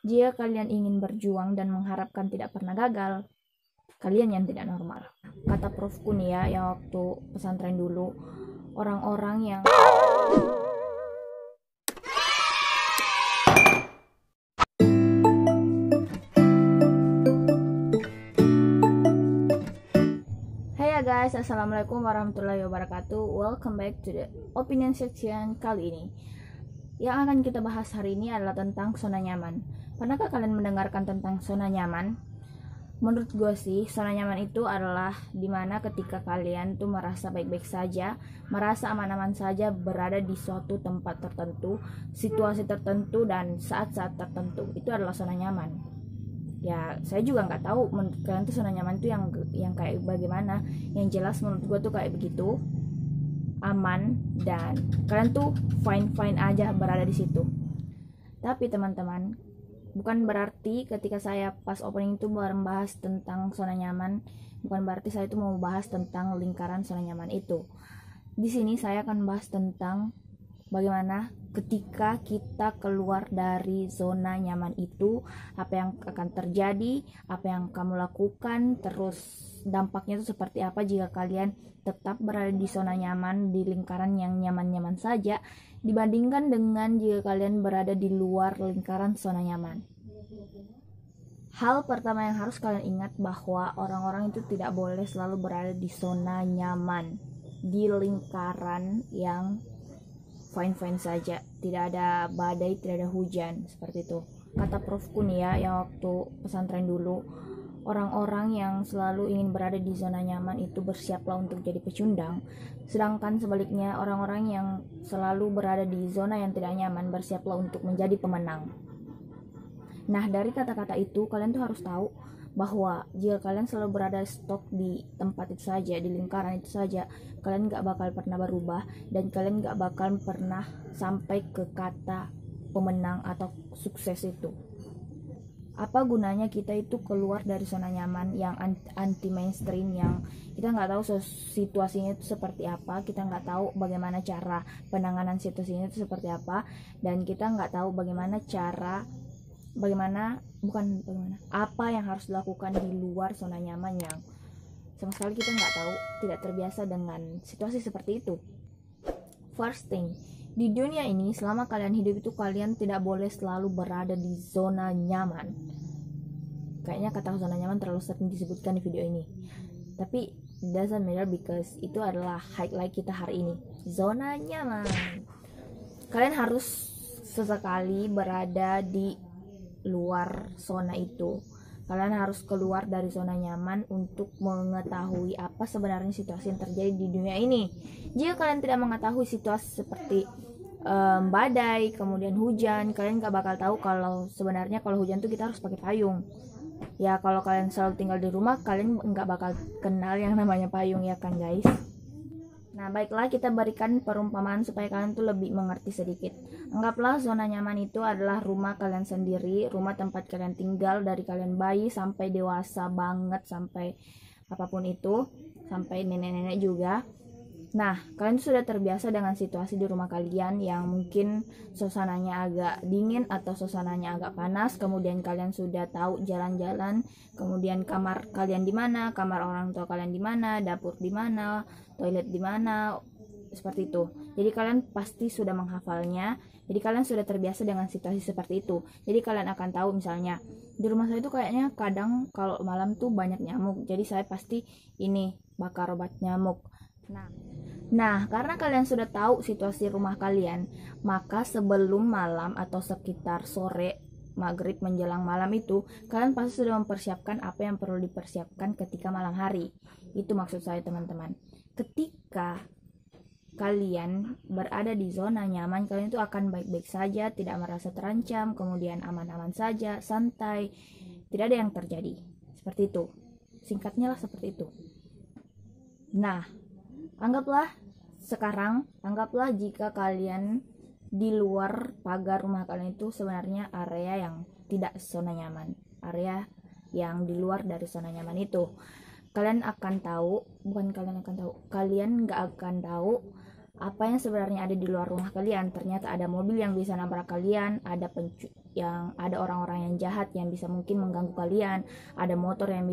Jika kalian ingin berjuang dan mengharapkan tidak pernah gagal, kalian yang tidak normal. Kata profku nih ya, yang waktu pesantren dulu, orang-orang yang Hey ya guys, assalamualaikum warahmatullahi wabarakatuh. Welcome back to the opinion section. Kali ini yang akan kita bahas hari ini adalah tentang zona nyaman. Pernahkah kalian mendengarkan tentang zona nyaman? Menurut gue sih, zona nyaman itu adalah dimana ketika kalian tuh merasa baik-baik saja, merasa aman-aman saja berada di suatu tempat tertentu, situasi tertentu, dan saat-saat tertentu. Itu adalah zona nyaman. Ya, saya juga nggak tahu menurut kalian tuh zona nyaman tuh yang kayak bagaimana. Yang jelas menurut gue tuh kayak begitu, aman, dan kalian tuh fine-fine aja berada di situ. Tapi teman-teman, bukan berarti ketika saya pas opening itu membahas tentang zona nyaman, bukan berarti saya itu mau bahas tentang lingkaran zona nyaman itu. Di sini saya akan bahas tentang bagaimana ketika kita keluar dari zona nyaman itu, apa yang akan terjadi, apa yang kamu lakukan, terus dampaknya itu seperti apa jika kalian tetap berada di zona nyaman, di lingkaran yang nyaman-nyaman saja, dibandingkan dengan jika kalian berada di luar lingkaran zona nyaman. Hal pertama yang harus kalian ingat bahwa orang-orang itu tidak boleh selalu berada di zona nyaman, di lingkaran yang fine-fine saja, tidak ada badai, tidak ada hujan, seperti itu. Kata profku nih ya, yang waktu pesantren dulu, orang-orang yang selalu ingin berada di zona nyaman itu bersiaplah untuk jadi pecundang, sedangkan sebaliknya orang-orang yang selalu berada di zona yang tidak nyaman bersiaplah untuk menjadi pemenang. Nah, dari kata-kata itu kalian tuh harus tahu bahwa jika kalian selalu berada stok di tempat itu saja, di lingkaran itu saja, kalian gak bakal pernah berubah dan kalian gak bakal pernah sampai ke kata pemenang atau sukses itu. Apa gunanya kita itu keluar dari zona nyaman yang anti mainstream, yang kita nggak tahu situasinya itu seperti apa, kita nggak tahu bagaimana cara penanganan situasinya itu seperti apa, dan kita nggak tahu apa yang harus dilakukan di luar zona nyaman yang sama sekali kita nggak tahu, tidak terbiasa dengan situasi seperti itu. First thing, di dunia ini selama kalian hidup itu kalian tidak boleh selalu berada di zona nyaman. Kayaknya kata zona nyaman terlalu sering disebutkan di video ini, tapi doesn't matter because itu adalah highlight kita hari ini, zona nyaman. Kalian harus sesekali berada di luar zona itu. Kalian harus keluar dari zona nyaman untuk mengetahui apa sebenarnya situasi yang terjadi di dunia ini. Jika kalian tidak mengetahui situasi seperti badai, kemudian hujan, kalian gak bakal tahu kalau sebenarnya kalau hujan tuh kita harus pakai payung. Ya, kalau kalian selalu tinggal di rumah, kalian gak bakal kenal yang namanya payung, ya kan guys? Nah, baiklah, kita berikan perumpamaan supaya kalian tuh lebih mengerti sedikit. Anggaplah zona nyaman itu adalah rumah kalian sendiri, rumah tempat kalian tinggal dari kalian bayi sampai dewasa banget, sampai apapun itu, sampai nenek-nenek juga. Nah, kalian sudah terbiasa dengan situasi di rumah kalian yang mungkin suasananya agak dingin atau suasananya agak panas, kemudian kalian sudah tahu jalan-jalan, kemudian kamar kalian di mana, kamar orang tua kalian di mana, dapur di mana, toilet di mana, seperti itu. Jadi kalian pasti sudah menghafalnya. Jadi kalian sudah terbiasa dengan situasi seperti itu. Jadi kalian akan tahu misalnya di rumah saya itu kayaknya kadang kalau malam tuh banyak nyamuk. Jadi saya pasti ini bakar obat nyamuk. Nah, karena kalian sudah tahu situasi rumah kalian, maka sebelum malam atau sekitar sore, maghrib menjelang malam itu, kalian pasti sudah mempersiapkan apa yang perlu dipersiapkan ketika malam hari. Itu maksud saya, teman-teman. Ketika kalian berada di zona nyaman, kalian itu akan baik-baik saja, tidak merasa terancam, kemudian aman-aman saja, santai, tidak ada yang terjadi. Seperti itu. Singkatnya lah seperti itu. Nah, anggaplah jika kalian di luar pagar rumah kalian itu sebenarnya area yang tidak zona nyaman, area yang di luar dari zona nyaman itu. Kalian nggak akan tahu apa yang sebenarnya ada di luar rumah kalian. Ternyata ada mobil yang bisa nabrak kalian, ada ada orang-orang yang jahat yang bisa mungkin mengganggu kalian, ada motor yang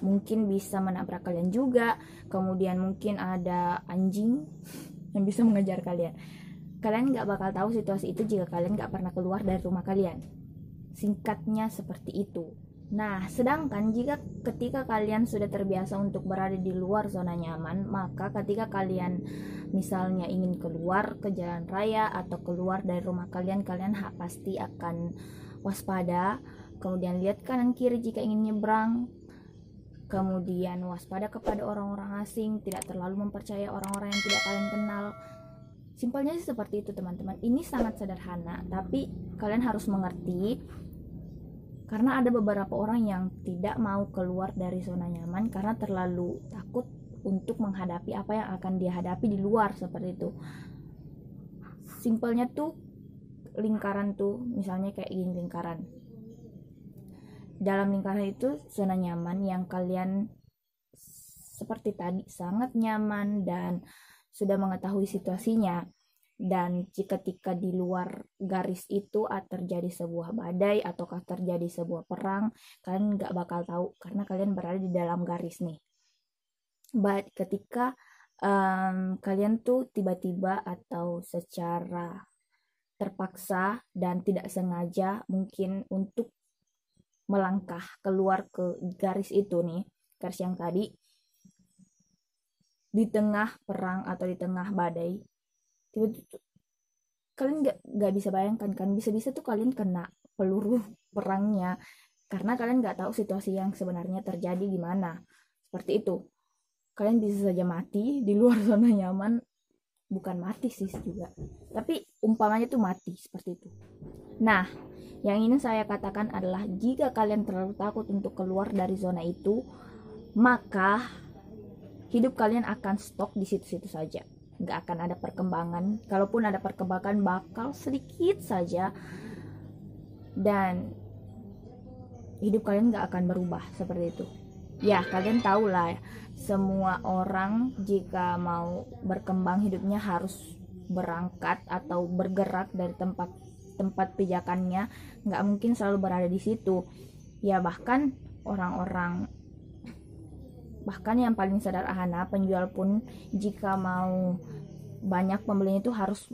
mungkin bisa menabrak kalian juga, kemudian mungkin ada anjing yang bisa mengejar kalian. Kalian nggak bakal tahu situasi itu jika kalian nggak pernah keluar dari rumah kalian. Singkatnya seperti itu. Nah, sedangkan ketika kalian sudah terbiasa untuk berada di luar zona nyaman, maka ketika kalian misalnya ingin keluar ke jalan raya atau keluar dari rumah kalian pasti akan waspada, kemudian lihat kanan kiri jika ingin nyebrang, kemudian waspada kepada orang-orang asing, tidak terlalu mempercayai orang-orang yang tidak kalian kenal. Simpelnya sih seperti itu teman-teman. Ini sangat sederhana, tapi kalian harus mengerti. Karena ada beberapa orang yang tidak mau keluar dari zona nyaman karena terlalu takut untuk menghadapi apa yang akan dia hadapi di luar, seperti itu. Simpelnya tuh lingkaran tuh, misalnya kayak gini lingkaran. Dalam lingkaran itu zona nyaman yang kalian seperti tadi sangat nyaman dan sudah mengetahui situasinya. Dan ketika di luar garis itu terjadi sebuah badai ataukah terjadi sebuah perang, kalian nggak bakal tahu karena kalian berada di dalam garis nih. But ketika kalian tuh tiba-tiba atau secara terpaksa dan tidak sengaja mungkin untuk melangkah keluar ke garis itu nih, garis yang tadi, di tengah perang atau di tengah badai, tiba-tiba kalian nggak bisa bayangkan kan, bisa-bisa tuh kalian kena peluru perangnya karena kalian nggak tahu situasi yang sebenarnya terjadi gimana. Seperti itu, kalian bisa saja mati di luar zona nyaman. Bukan mati sih juga, tapi umpamanya tuh mati seperti itu. Nah, yang ingin saya katakan adalah jika kalian terlalu takut untuk keluar dari zona itu, maka hidup kalian akan stop di situ-situ saja. Nggak akan ada perkembangan. Kalaupun ada perkembangan bakal sedikit saja, dan hidup kalian nggak akan berubah seperti itu. Ya, kalian tahu lah, semua orang jika mau berkembang hidupnya harus berangkat atau bergerak dari tempat pijakannya, nggak mungkin selalu berada di situ. Ya, bahkan yang paling sederhana, penjual pun jika mau banyak pembeli itu harus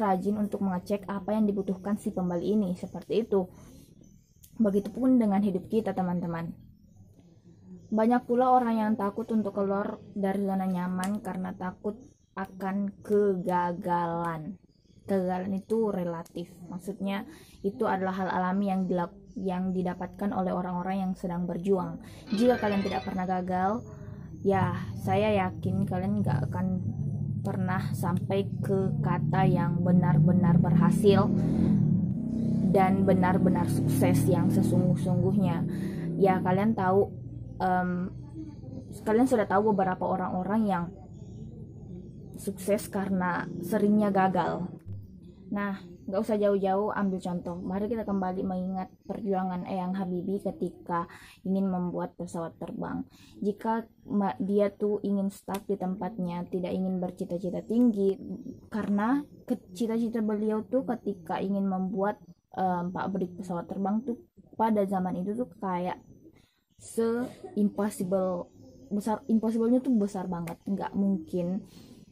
rajin untuk mengecek apa yang dibutuhkan si pembeli ini, seperti itu. Begitupun dengan hidup kita teman-teman. Banyak pula orang yang takut untuk keluar dari zona nyaman karena takut akan kegagalan. Kegagalan itu relatif, maksudnya itu adalah hal alami yang didapatkan oleh orang-orang yang sedang berjuang. Jika kalian tidak pernah gagal, ya saya yakin kalian gak akan pernah sampai ke kata yang benar-benar berhasil dan benar-benar sukses yang sesungguh-sungguhnya. Ya, kalian sudah tahu beberapa orang-orang yang sukses karena seringnya gagal. Nah, gak usah jauh-jauh, ambil contoh. Mari kita kembali mengingat perjuangan Eyang Habibie ketika ingin membuat pesawat terbang. Jika dia tuh ingin stuck di tempatnya, tidak ingin bercita-cita tinggi, karena cita-cita beliau tuh ketika ingin membuat pabrik pesawat terbang tuh pada zaman itu tuh kayak impossible-nya tuh besar banget, nggak mungkin.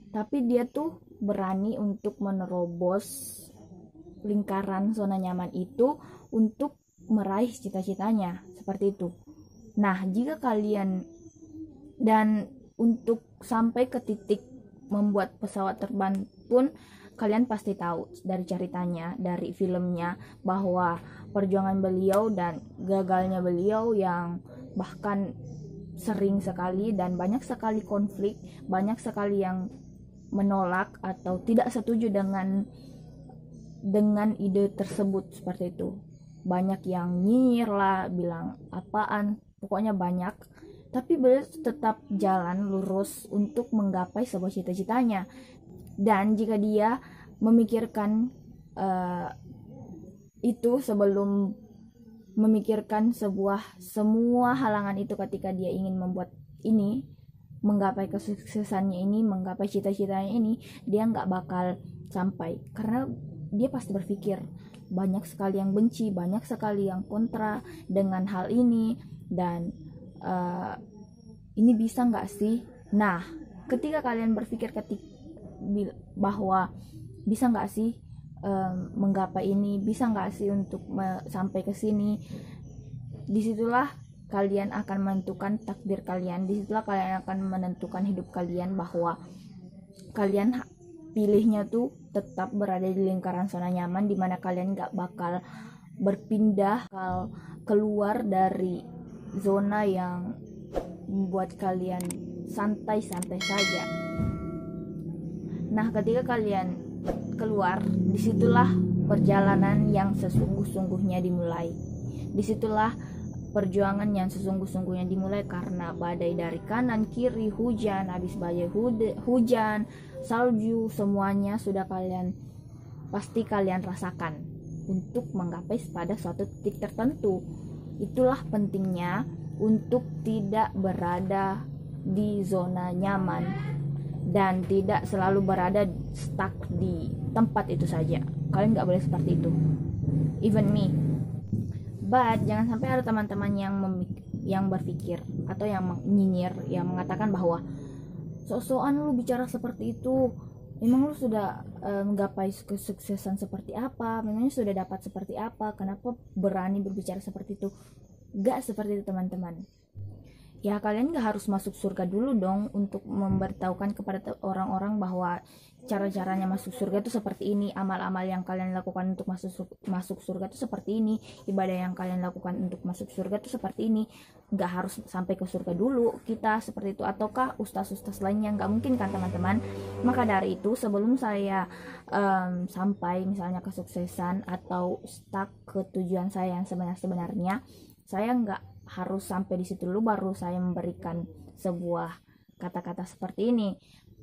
Tapi dia tuh berani untuk menerobos lingkaran zona nyaman itu untuk meraih cita-citanya, seperti itu. Nah, jika kalian untuk sampai ke titik membuat pesawat terbang pun kalian pasti tahu dari ceritanya, dari filmnya, bahwa perjuangan beliau dan gagalnya beliau yang bahkan sering sekali dan banyak sekali konflik, banyak sekali yang menolak atau tidak setuju dengan ide tersebut, seperti itu. Banyak yang nyinyir lah, bilang apaan, pokoknya banyak. Tapi beliau tetap jalan lurus untuk menggapai sebuah cita-citanya. Dan jika dia memikirkan itu sebelum memikirkan semua halangan itu ketika dia ingin membuat ini, menggapai kesuksesannya ini, menggapai cita-citanya ini, dia nggak bakal sampai, karena dia pasti berpikir banyak sekali yang benci, banyak sekali yang kontra dengan hal ini, dan ini bisa nggak sih. Nah, ketika kalian berpikir bahwa bisa nggak sih menggapai ini, bisa nggak sih untuk sampai ke sini, disitulah kalian akan menentukan takdir kalian, disitulah kalian akan menentukan hidup kalian, bahwa kalian pilihnya tuh tetap berada di lingkaran zona nyaman, dimana kalian gak bakal berpindah, bakal keluar dari zona yang membuat kalian santai-santai saja. Nah, ketika kalian keluar, disitulah perjalanan yang sesungguh-sungguhnya dimulai, disitulah perjuangan yang sesungguh-sungguhnya dimulai, karena badai dari kanan kiri, hujan, habis badai hujan, salju, semuanya sudah pasti kalian rasakan untuk menggapai pada suatu titik tertentu. Itulah pentingnya untuk tidak berada di zona nyaman dan tidak selalu berada stuck di tempat itu saja. Kalian gak boleh seperti itu, even me. But jangan sampai ada teman-teman yang berpikir atau yang nyinyir, yang mengatakan bahwa sok-sokan lu bicara seperti itu, memang lu sudah menggapai kesuksesan seperti apa, memangnya sudah dapat seperti apa, kenapa berani berbicara seperti itu. Gak seperti itu teman-teman. Ya, kalian gak harus masuk surga dulu dong untuk memberitahukan kepada orang-orang bahwa cara-caranya masuk surga itu seperti ini, amal-amal yang kalian lakukan untuk masuk surga itu seperti ini, ibadah yang kalian lakukan untuk masuk surga itu seperti ini. Gak harus sampai ke surga dulu kita seperti itu, ataukah ustaz-ustaz lainnya, gak mungkin kan teman-teman. Maka dari itu, sebelum saya sampai misalnya kesuksesan atau stuck ke tujuan saya yang sebenarnya, saya gak harus sampai di situ dulu baru saya memberikan sebuah kata-kata seperti ini.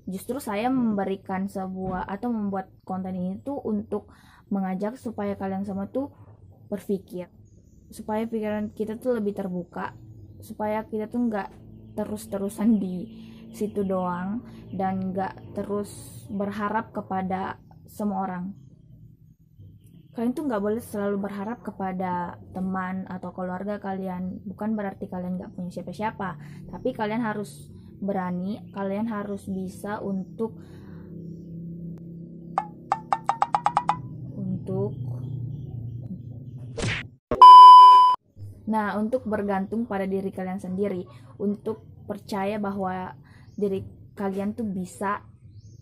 Justru saya memberikan sebuah atau membuat konten ini tuh untuk mengajak supaya kalian semua tuh berpikir, supaya pikiran kita tuh lebih terbuka, supaya kita tuh nggak terus-terusan di situ doang dan nggak terus berharap kepada semua orang. Kalian tuh nggak boleh selalu berharap kepada teman atau keluarga kalian. Bukan berarti kalian nggak punya siapa-siapa, tapi kalian harus berani, kalian harus bisa untuk bergantung pada diri kalian sendiri, untuk percaya bahwa diri kalian tuh bisa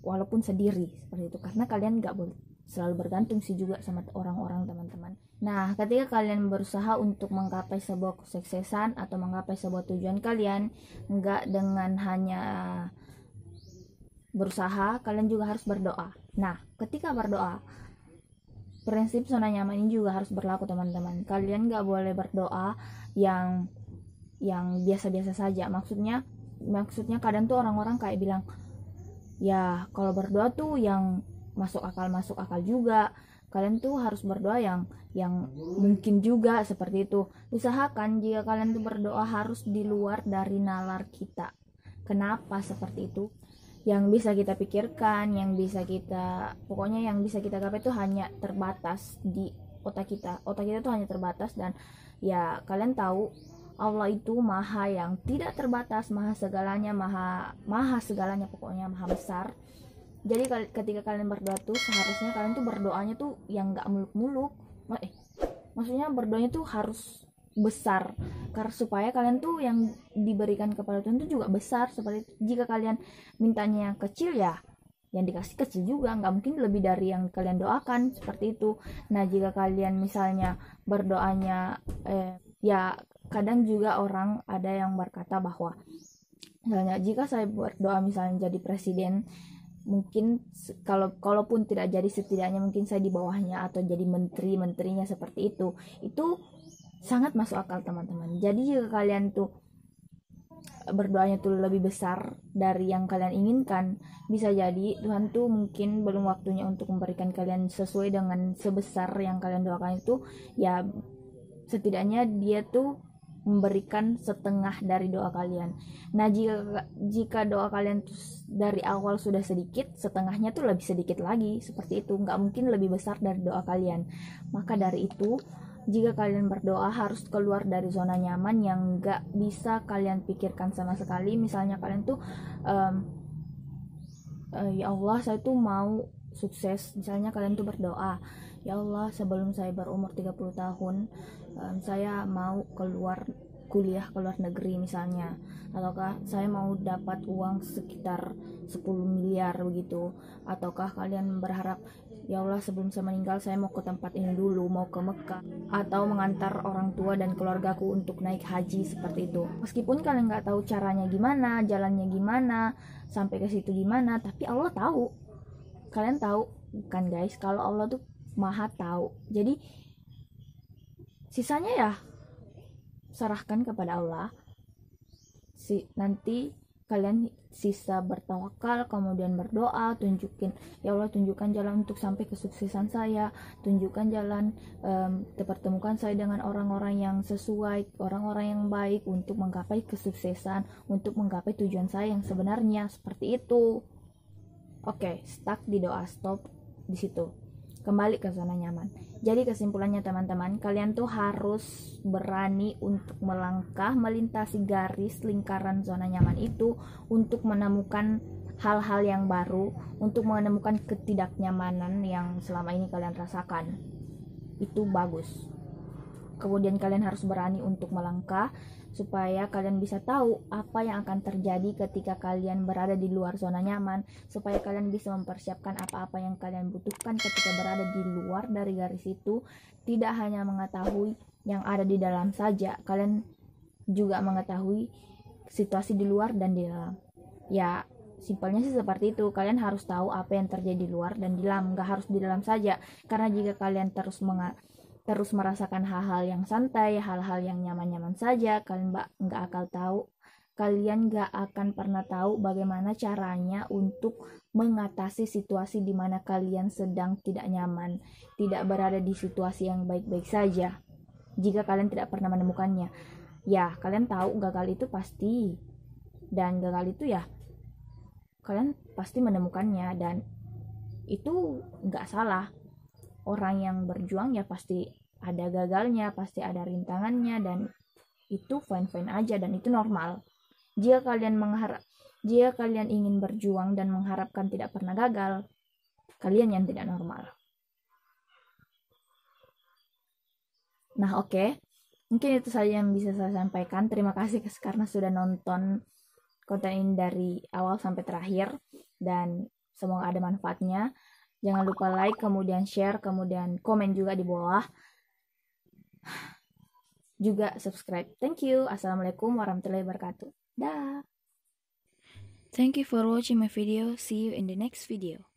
walaupun sendiri seperti itu, karena kalian nggak boleh selalu bergantung sih juga sama orang-orang teman-teman. Nah, ketika kalian berusaha untuk menggapai sebuah kesuksesan atau menggapai sebuah tujuan kalian, nggak dengan hanya berusaha, kalian juga harus berdoa. Nah, ketika berdoa, prinsip zona nyaman ini juga harus berlaku teman-teman. Kalian nggak boleh berdoa yang biasa-biasa saja. Maksudnya kadang tuh orang-orang kayak bilang, ya kalau berdoa tuh yang masuk akal juga. Kalian tuh harus berdoa yang mungkin juga seperti itu. Usahakan jika kalian tuh berdoa harus di luar dari nalar kita. Kenapa seperti itu? Yang bisa kita pikirkan, yang bisa kita gapai itu hanya terbatas di otak kita. Otak kita tuh hanya terbatas, dan ya kalian tahu Allah itu maha yang tidak terbatas, maha segalanya, maha segalanya, pokoknya maha besar. Jadi ketika kalian berdoa tuh seharusnya kalian tuh berdoanya tuh yang gak muluk-muluk, maksudnya berdoanya tuh harus besar, karena supaya kalian tuh yang diberikan kepada Tuhan tuh juga besar. Seperti itu. Jika kalian mintanya yang kecil, ya yang dikasih kecil juga, nggak mungkin lebih dari yang kalian doakan, seperti itu. Nah, jika kalian misalnya berdoanya ya kadang juga orang ada yang berkata bahwa misalnya jika saya berdoa misalnya jadi presiden, mungkin kalaupun tidak jadi, setidaknya mungkin saya di bawahnya atau jadi menterinya seperti itu sangat masuk akal teman-teman. Jadi jika kalian tuh berdoanya tuh lebih besar dari yang kalian inginkan, bisa jadi Tuhan tuh mungkin belum waktunya untuk memberikan kalian sesuai dengan sebesar yang kalian doakan itu. Ya setidaknya dia tuh memberikan setengah dari doa kalian. Nah, jika doa kalian tuh dari awal sudah sedikit, setengahnya tuh lebih sedikit lagi, seperti itu. Nggak mungkin lebih besar dari doa kalian. Maka dari itu, jika kalian berdoa harus keluar dari zona nyaman yang nggak bisa kalian pikirkan sama sekali. Misalnya kalian tuh ya Allah, saya tuh mau sukses. Misalnya kalian tuh berdoa, ya Allah, sebelum saya berumur 30 tahun saya mau kuliah ke luar negeri misalnya, ataukah saya mau dapat uang sekitar 10 miliar begitu, ataukah kalian berharap, ya Allah, sebelum saya meninggal saya mau ke tempat ini dulu, mau ke Mekah, atau mengantar orang tua dan keluargaku untuk naik haji, seperti itu. Meskipun kalian nggak tahu caranya gimana, jalannya gimana, sampai ke situ gimana, tapi Allah tahu. Kalian tahu kan guys, kalau Allah tuh maha tahu. Jadi sisanya ya serahkan kepada Allah. Nanti kalian sisa bertawakal, kemudian berdoa, ya Allah, tunjukkan jalan untuk sampai kesuksesan saya, tunjukkan jalan, pertemukan saya dengan orang-orang yang sesuai, orang-orang yang baik untuk menggapai kesuksesan, untuk menggapai tujuan saya yang sebenarnya, seperti itu. Oke, stuck di doa, stop di situ. Kembali ke zona nyaman. Jadi kesimpulannya teman-teman, kalian tuh harus berani untuk melangkah melintasi garis lingkaran zona nyaman itu untuk menemukan hal-hal yang baru, untuk menemukan ketidaknyamanan yang selama ini kalian rasakan. Itu bagus. Kemudian kalian harus berani untuk melangkah supaya kalian bisa tahu apa yang akan terjadi ketika kalian berada di luar zona nyaman, supaya kalian bisa mempersiapkan apa-apa yang kalian butuhkan ketika berada di luar dari garis itu. Tidak hanya mengetahui yang ada di dalam saja, kalian juga mengetahui situasi di luar dan di dalam. Ya, simpelnya sih seperti itu. Kalian harus tahu apa yang terjadi di luar dan di dalam, nggak harus di dalam saja. Karena jika kalian terus merasakan hal-hal yang santai, hal-hal yang nyaman-nyaman saja, kalian nggak akan pernah tahu bagaimana caranya untuk mengatasi situasi di mana kalian sedang tidak nyaman, tidak berada di situasi yang baik-baik saja. Jika kalian tidak pernah menemukannya, ya kalian tahu gagal itu pasti, dan gagal itu ya kalian pasti menemukannya, dan itu nggak salah. Orang yang berjuang ya pasti ada gagalnya, pasti ada rintangannya, dan itu fine-fine aja, dan itu normal. Jika kalian ingin berjuang dan mengharapkan tidak pernah gagal, kalian yang tidak normal. Nah, oke. Mungkin itu saja yang bisa saya sampaikan. Terima kasih karena sudah nonton konten ini dari awal sampai terakhir, dan semoga ada manfaatnya. Jangan lupa like, kemudian share, kemudian komen juga di bawah. Juga subscribe. Thank you. Assalamualaikum warahmatullahi wabarakatuh. Dah. Thank you for watching my video. See you in the next video.